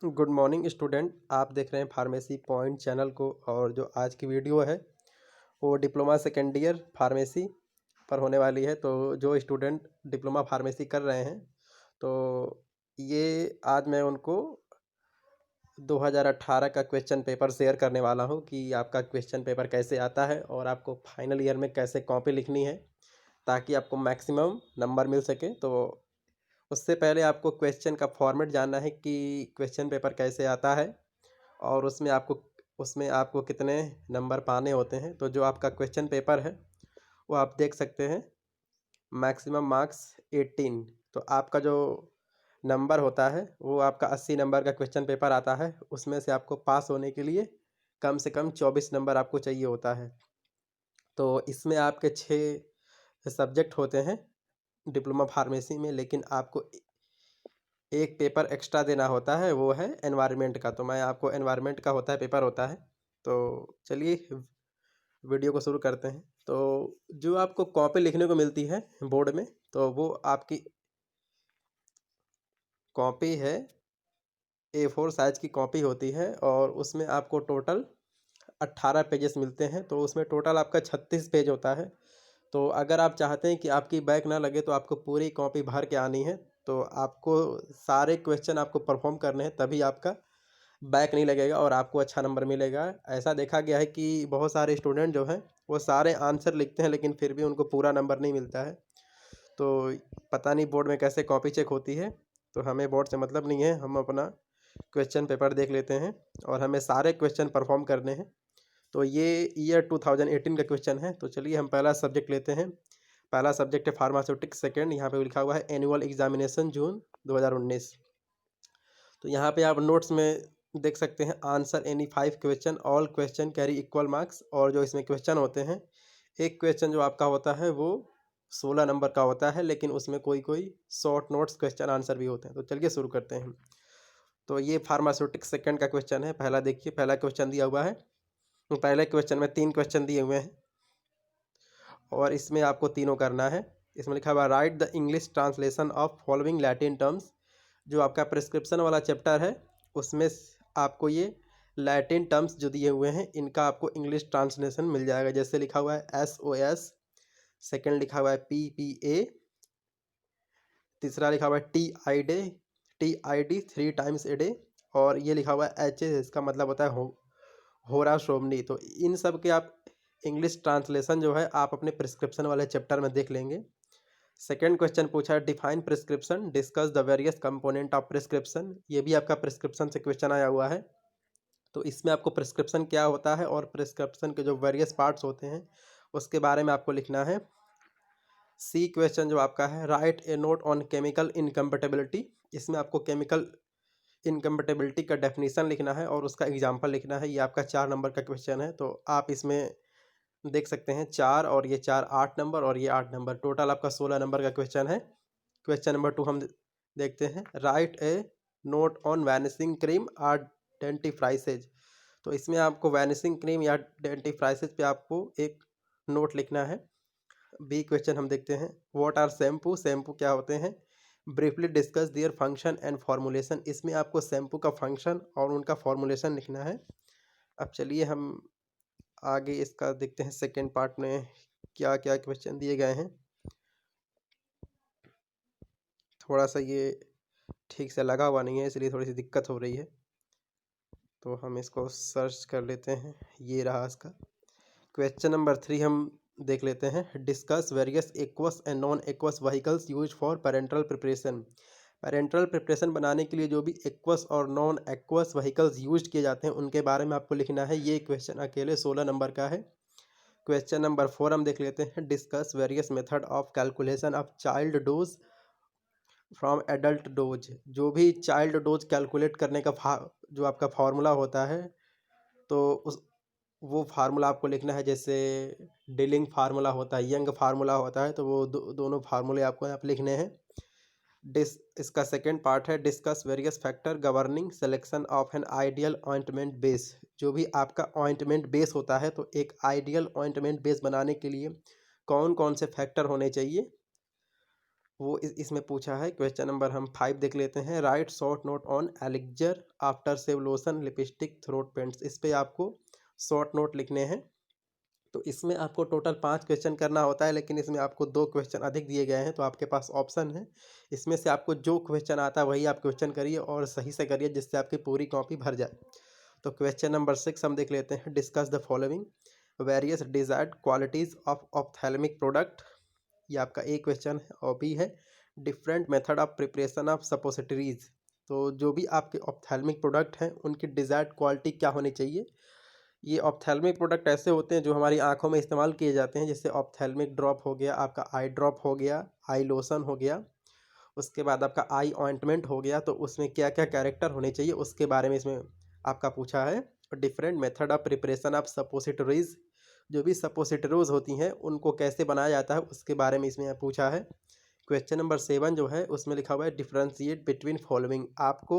Good morning student. आप देख रहे हैं फार्मेसी पॉइंट चैनल को। और जो आज की वीडियो है वो डिप्लोमा सेकेंड ईयर फार्मेसी पर होने वाली है। तो जो स्टूडेंट डिप्लोमा फार्मेसी कर रहे हैं तो ये आज मैं उनको 2018 का क्वेश्चन पेपर शेयर करने वाला हूँ कि आपका क्वेश्चन पेपर कैसे आता है और आपको फाइनल ईयर में कैसे कॉपी लिखनी है ताकि आपको मैक्सिमम नंबर मिल सके। तो उससे पहले आपको क्वेश्चन का फॉर्मेट जानना है कि क्वेश्चन पेपर कैसे आता है और उसमें आपको कितने नंबर पाने होते हैं। तो जो आपका क्वेश्चन पेपर है वो आप देख सकते हैं, मैक्सिमम मार्क्स 18। तो आपका जो नंबर होता है वो आपका 80 नंबर का क्वेश्चन पेपर आता है। उसमें से आपको पास होने के लिए कम से कम 24 नंबर आपको चाहिए होता है। तो इसमें आपके 6 सब्जेक्ट होते हैं डिप्लोमा फार्मेसी में, लेकिन आपको एक पेपर एक्स्ट्रा देना होता है, वो है एनवायरनमेंट का। तो मैं आपको एनवायरनमेंट का होता है पेपर होता है। तो चलिए वीडियो को शुरू करते हैं। तो जो आपको कॉपी लिखने को मिलती है बोर्ड में, तो वो आपकी कॉपी है, A4 साइज की कॉपी होती है और उसमें आपको टोटल 18 पेजेस मिलते हैं। तो उसमें टोटल आपका 36 पेज होता है। तो अगर आप चाहते हैं कि आपकी बैक ना लगे तो आपको पूरी कॉपी भर के आनी है। तो आपको सारे क्वेश्चन आपको परफॉर्म करने हैं, तभी आपका बैक नहीं लगेगा और आपको अच्छा नंबर मिलेगा। ऐसा देखा गया है कि बहुत सारे स्टूडेंट जो हैं वो सारे आंसर लिखते हैं लेकिन फिर भी उनको पूरा नंबर नहीं मिलता है। तो पता नहीं बोर्ड में कैसे कॉपी चेक होती है। तो हमें बोर्ड से मतलब नहीं है, हम अपना क्वेश्चन पेपर देख लेते हैं और हमें सारे क्वेश्चन परफॉर्म करने हैं। तो ये ईयर 2018 का क्वेश्चन है। तो चलिए हम पहला सब्जेक्ट लेते हैं। पहला सब्जेक्ट है फार्मास्यूटिक्स सेकेंड। यहाँ पे लिखा हुआ है एनुअल एग्जामिनेशन जून 2019। तो यहाँ पे आप नोट्स में देख सकते हैं, answer any 5 question, all question carry equal marks. और जो इसमें क्वेश्चन होते हैं, एक क्वेश्चन जो आपका होता है वो 16 नंबर का होता है, लेकिन उसमें कोई कोई शॉर्ट नोट्स क्वेश्चन आंसर भी होते हैं। तो चलिए शुरू करते हैं। तो ये फार्मास्यूटिक्स सेकंड का क्वेश्चन है। पहला देखिए, पहला क्वेश्चन दिया हुआ है। तो पहले क्वेश्चन में 3 क्वेश्चन दिए हुए हैं और इसमें आपको तीनों करना है। इसमें लिखा हुआ right the English translation of following Latin terms. जो आपका प्रिस्क्रिप्शन वाला चैप्टर है उसमें आपको ये लैटिन टर्म्स जो दिए हुए हैं इनका आपको इंग्लिश ट्रांसलेशन मिल जाएगा। जैसे लिखा हुआ है SOS, सेकंड लिखा हुआ है PPA, तीसरा लिखा हुआ है TID 3 टाइम्स ए डे, और ये लिखा हुआ है HS, इसका मतलब होता है होरा शोमनी। तो इन सब के आप इंग्लिश ट्रांसलेशन जो है आप अपने प्रिस्क्रिप्शन वाले चैप्टर में देख लेंगे। सेकेंड क्वेश्चन पूछा है define prescription, discuss the various component of prescription. ये भी आपका प्रिस्क्रिप्शन से क्वेश्चन आया हुआ है। तो इसमें आपको प्रिस्क्रिप्शन क्या होता है और प्रिस्क्रिप्शन के जो वेरियस पार्ट्स होते हैं उसके बारे में आपको लिखना है। सी क्वेश्चन जो आपका है right a note on chemical incompatibility. इसमें आपको केमिकल इनकम्पेटेबिलिटी का डेफिनेशन लिखना है और उसका एग्जाम्पल लिखना है। ये आपका 4 नंबर का क्वेश्चन है। तो आप इसमें देख सकते हैं 4 और ये 4 8 नंबर और ये 8 नंबर, टोटल आपका 16 नंबर का क्वेश्चन है। क्वेश्चन नंबर 2 हम देखते हैं, write a note on vanishing cream or dentifrices. तो इसमें आपको वैनिशिंग क्रीम या डेंटिफ्राइसेज पे आपको एक नोट लिखना है। बी क्वेश्चन हम देखते हैं, व्हाट आर शैम्पू, शैम्पू क्या होते हैं, briefly discuss their function and formulation. इसमें आपको शैम्पू का फंक्शन और उनका फॉर्मुलेशन लिखना है। अब चलिए हम आगे इसका देखते हैं, सेकेंड पार्ट में क्या क्या क्वेश्चन दिए गए हैं। थोड़ा सा ये ठीक से लगा हुआ नहीं है इसलिए थोड़ी सी दिक्कत हो रही है। तो हम इसको सर्च कर लेते हैं, ये रहा इसका। क्वेश्चन नंबर 3 हम देख लेते हैं, discuss various aqueous and non aqueous vehicles use for parental preparation. Parental preparation बनाने के लिए जो भी एक्वस और नॉन एक्वस व्हीकल्स यूज किए जाते हैं उनके बारे में आपको लिखना है। ये क्वेश्चन अकेले 16 नंबर का है। क्वेश्चन नंबर 4 हम देख लेते हैं, discuss various method of calculation of child dose from adult dose. जो भी चाइल्ड डोज कैलकुलेट करने का जो आपका फार्मूला होता है तो उस वो फार्मूला आपको लिखना है। जैसे डिलिंग फार्मूला होता है, यंग फार्मूला होता है, तो वो दोनों फार्मूले आपको यहाँ पे लिखने हैं। इसका सेकेंड पार्ट है, discuss various factor governing selection of an ideal ointment base. जो भी आपका ऑइंटमेंट बेस होता है तो एक आइडियल ऑइंटमेंट बेस बनाने के लिए कौन कौन से फैक्टर होने चाहिए वो इसमें पूछा है। क्वेश्चन नंबर हम 5 देख लेते हैं। Right short note on elixir after save lotion lipstick throat paints. इस पे आपको शॉर्ट नोट लिखने हैं। तो इसमें आपको टोटल 5 क्वेश्चन करना होता है, लेकिन इसमें आपको 2 क्वेश्चन अधिक दिए गए हैं, तो आपके पास ऑप्शन है। इसमें से आपको जो क्वेश्चन आता है वही आप क्वेश्चन करिए और सही से करिए, जिससे आपकी पूरी कॉपी भर जाए। तो क्वेश्चन नंबर 6 हम देख लेते हैं। Discuss the following various desired qualities of ophthalmic product. ये आपका ए क्वेश्चन है। और बी है different method of preparation of suppositories. तो जो भी आपके ऑप्थेल्मिक प्रोडक्ट हैं उनकी डिजायर्ड क्वालिटी क्या होनी चाहिए। ये ऑप्थेल्मिक प्रोडक्ट ऐसे होते हैं जो हमारी आंखों में इस्तेमाल किए जाते हैं, जैसे ऑप्थेल्मिक ड्रॉप हो गया, आपका आई ड्रॉप हो गया, आई लोशन हो गया, उसके बाद आपका आई ऑइंटमेंट हो गया। तो उसमें क्या क्या कैरेक्टर होने चाहिए उसके बारे में इसमें आपका पूछा है। Different method of preparation of suppositories, जो भी सपोसिटरीज होती हैं उनको कैसे बनाया जाता है उसके बारे में इसमें पूछा है। क्वेश्चन नंबर 7 जो है उसमें लिखा हुआ है डिफ्रेंशिएट बिटवीन फॉलोइंग। आपको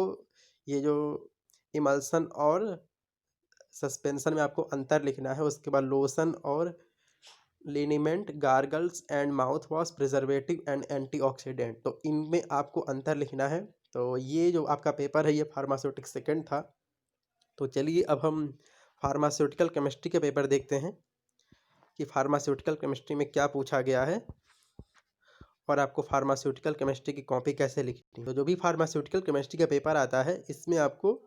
ये जो इमल्सन और सस्पेंशन में आपको अंतर लिखना है। उसके बाद लोशन और liniment, gargles and mouthwash, preservative and antioxidant, तो इनमें आपको अंतर लिखना है। तो ये जो आपका पेपर है ये फार्मास्यूटिक सेकंड था। तो चलिए अब हम फार्मास्यूटिकल केमिस्ट्री के पेपर देखते हैं कि फार्मास्यूटिकल केमिस्ट्री में क्या पूछा गया है और आपको फार्मास्यूटिकल केमिस्ट्री की कॉपी कैसे लिखनी है। तो जो भी फार्मास्यूटिकल केमिस्ट्री का पेपर आता है इसमें आपको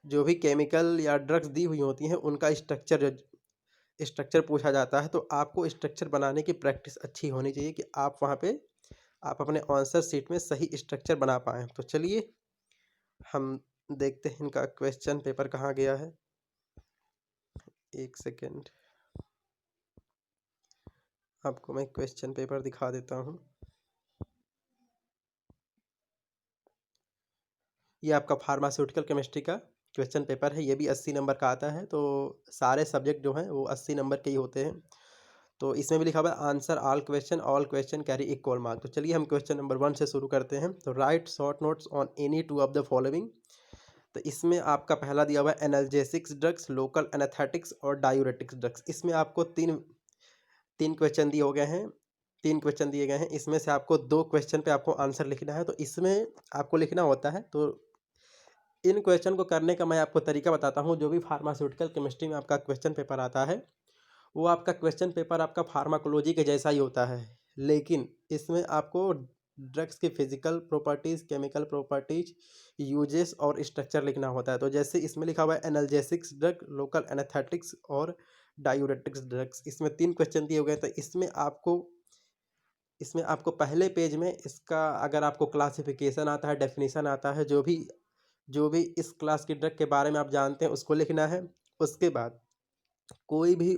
जो भी केमिकल या ड्रग्स दी हुई होती हैं उनका स्ट्रक्चर पूछा जाता है। तो आपको स्ट्रक्चर बनाने की प्रैक्टिस अच्छी होनी चाहिए कि आप वहाँ पे आप अपने आंसर शीट में सही स्ट्रक्चर बना पाएँ। तो चलिए हम देखते हैं इनका क्वेश्चन पेपर कहाँ गया है। एक सेकेंड, आपको मैं क्वेश्चन पेपर दिखा देता हूँ। ये आपका फार्मास्यूटिकल केमिस्ट्री का क्वेश्चन पेपर है। ये भी 80 नंबर का आता है। तो सारे सब्जेक्ट जो हैं वो 80 नंबर के ही होते हैं। तो इसमें भी लिखा हुआ है answer all question carry equal mark. तो चलिए हम क्वेश्चन नंबर 1 से शुरू करते हैं। तो right short notes on any two of the following. तो इसमें आपका पहला दिया हुआ है एनाल्जेसिक्स ड्रग्स, लोकल एनेस्थेटिक्स और डायूरेटिक्स ड्रग्स। इसमें आपको तीन तीन क्वेश्चन दिए हो गए हैं, 3 क्वेश्चन दिए गए हैं। इसमें से आपको 2 क्वेश्चन पे आपको आंसर लिखना है। तो इसमें आपको लिखना होता है। तो इन क्वेश्चन को करने का मैं आपको तरीका बताता हूँ। जो भी फार्मास्यूटिकल केमिस्ट्री में आपका क्वेश्चन पेपर आता है वो आपका क्वेश्चन पेपर आपका फार्माकोलॉजी के जैसा ही होता है, लेकिन इसमें आपको ड्रग्स की physical properties, chemical properties, uses और स्ट्रक्चर लिखना होता है। तो जैसे इसमें लिखा हुआ है एनाल्जेसिक्स ड्रग, लोकल एनेस्थेटिक्स और डायूरेटिक्स ड्रग्स। इसमें 3 क्वेश्चन दिए हुए हैं। तो इसमें आपको पहले पेज में इसका अगर आपको क्लासिफिकेशन आता है, डेफिनेशन आता है, जो भी इस क्लास की ड्रग के बारे में आप जानते हैं उसको लिखना है। उसके बाद कोई भी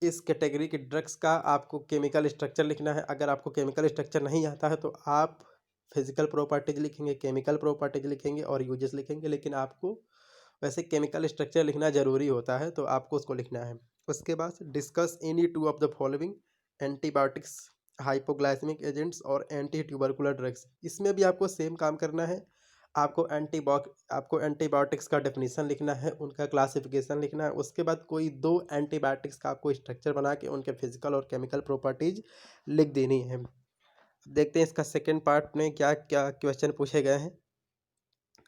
इस कैटेगरी के ड्रग्स का आपको केमिकल स्ट्रक्चर लिखना है। अगर आपको केमिकल स्ट्रक्चर नहीं आता है तो आप फिजिकल प्रॉपर्टीज लिखेंगे, केमिकल प्रॉपर्टीज लिखेंगे और यूजेस लिखेंगे, लेकिन आपको वैसे केमिकल स्ट्रक्चर लिखना ज़रूरी होता है, तो आपको उसको लिखना है। उसके बाद discuss any two of the following antibiotics, hypoglycemic agents और एंटी ट्यूबरकुलर ड्रग्स। इसमें भी आपको सेम काम करना है। आपको एंटीबायोटिक्स का डेफिनेशन लिखना है, उनका क्लासिफिकेशन लिखना है। उसके बाद कोई 2 एंटीबायोटिक्स का आपको स्ट्रक्चर बना के उनके फिजिकल और केमिकल प्रॉपर्टीज लिख देनी है। देखते हैं इसका सेकेंड पार्ट में क्या क्या क्वेश्चन पूछे गए हैं।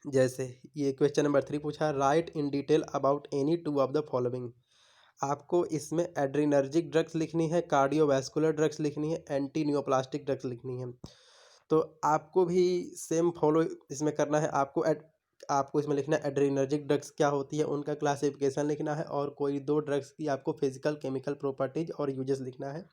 जैसे ये क्वेश्चन नंबर 3 पूछा, right in detail about any two of the following. आपको इसमें एड्रीनर्जिक ड्रग्स लिखनी है, कार्डियोवैस्कुलर ड्रग्स लिखनी है, एंटी न्यूप्लास्टिक ड्रग्स लिखनी है। तो आपको भी सेम फॉलो इसमें करना है। आपको इसमें लिखना है एड्रीनर्जिक ड्रग्स क्या होती है, उनका क्लासिफिकेशन लिखना है और कोई 2 ड्रग्स की आपको फिजिकल केमिकल प्रॉपर्टीज और यूजेस लिखना है।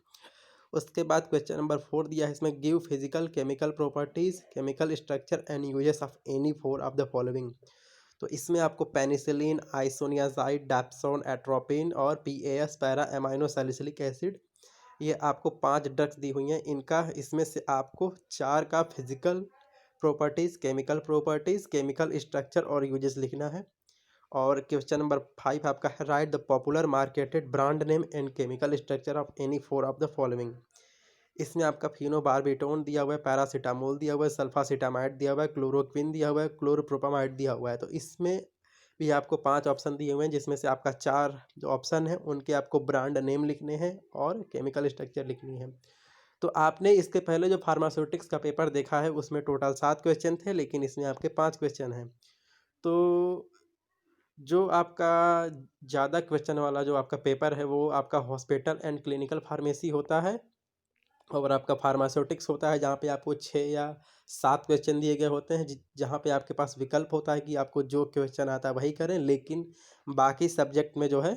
उसके बाद क्वेश्चन नंबर 4 दिया है इसमें, give physical chemical properties, chemical structure and uses of any 4 of the following. तो इसमें आपको पेनिसिलिन, आइसोनियाजाइड, डैप्सोन, एट्रोपिन और PaaS para amino salicylic acid, ये आपको 5 ड्रग्स दी हुई हैं। इनका इसमें से आपको 4 का फिजिकल प्रॉपर्टीज़, केमिकल स्ट्रक्चर और यूजेस लिखना है। और क्वेश्चन नंबर 5 आपका है, right the popular marketed brand name and chemical structure of any 4 of the following. इसमें आपका फिनोबार्बिटोन दिया हुआ है, पैरासीटामोल दिया हुआ है, सल्फासिटामाइड दिया हुआ है, क्लोरोक्विन दिया हुआ है, क्लोरोप्रोपामाइड दिया हुआ है। तो इसमें भी आपको 5 ऑप्शन दिए हुए हैं, जिसमें से आपका 4 जो ऑप्शन है उनके आपको ब्रांड नेम लिखने हैं और केमिकल स्ट्रक्चर लिखनी है। तो आपने इसके पहले जो फार्मास्यूटिक्स का पेपर देखा है उसमें टोटल 7 क्वेश्चन थे, लेकिन इसमें आपके 5 क्वेश्चन हैं। तो जो आपका ज़्यादा क्वेश्चन वाला जो आपका पेपर है वो आपका हॉस्पिटल एंड क्लिनिकल फार्मेसी होता है, और आपका फार्मास्यूटिक्स होता है जहाँ पे आपको 6 या 7 क्वेश्चन दिए गए होते हैं, जहाँ पे आपके पास विकल्प होता है कि आपको जो क्वेश्चन आता है वही करें। लेकिन बाकी सब्जेक्ट में जो है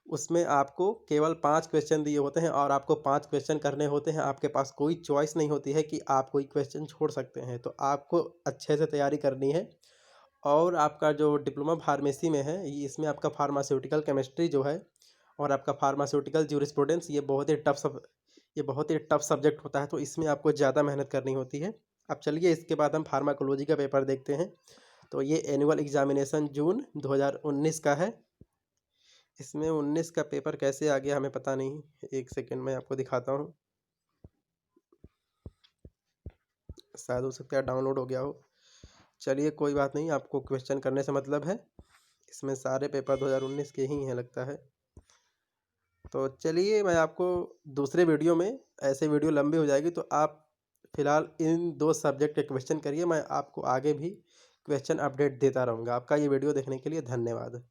उसमें आपको केवल 5 क्वेश्चन दिए होते हैं और आपको 5 क्वेश्चन करने होते हैं। आपके पास कोई चॉइस नहीं होती है कि आप कोई क्वेश्चन छोड़ सकते हैं। तो आपको अच्छे से तैयारी करनी है। और आपका जो डिप्लोमा फार्मेसी में है, इसमें आपका फार्मास्यूटिकल केमिस्ट्री जो है और आपका फार्मास्यूटिकल ज्यूरिस्प्रूडेंस, ये बहुत ही टफ सब्जेक्ट होता है। तो इसमें आपको ज़्यादा मेहनत करनी होती है। अब चलिए इसके बाद हम फार्माकोलॉजी का पेपर देखते हैं। तो ये एनुअल एग्जामिनेशन जून 2019 का है। इसमें 19 का पेपर कैसे आ गया हमें पता नहीं, एक सेकंड में आपको दिखाता हूँ। शायद हो सकता है डाउनलोड हो गया हो। चलिए कोई बात नहीं, आपको क्वेश्चन करने से मतलब है। इसमें सारे पेपर 2019 के ही हैं लगता है। तो चलिए मैं आपको दूसरे वीडियो में, ऐसे वीडियो लंबी हो जाएगी तो आप फिलहाल इन 2 सब्जेक्ट के क्वेश्चन करिए। मैं आपको आगे भी क्वेश्चन अपडेट देता रहूँगा। आपका ये वीडियो देखने के लिए धन्यवाद।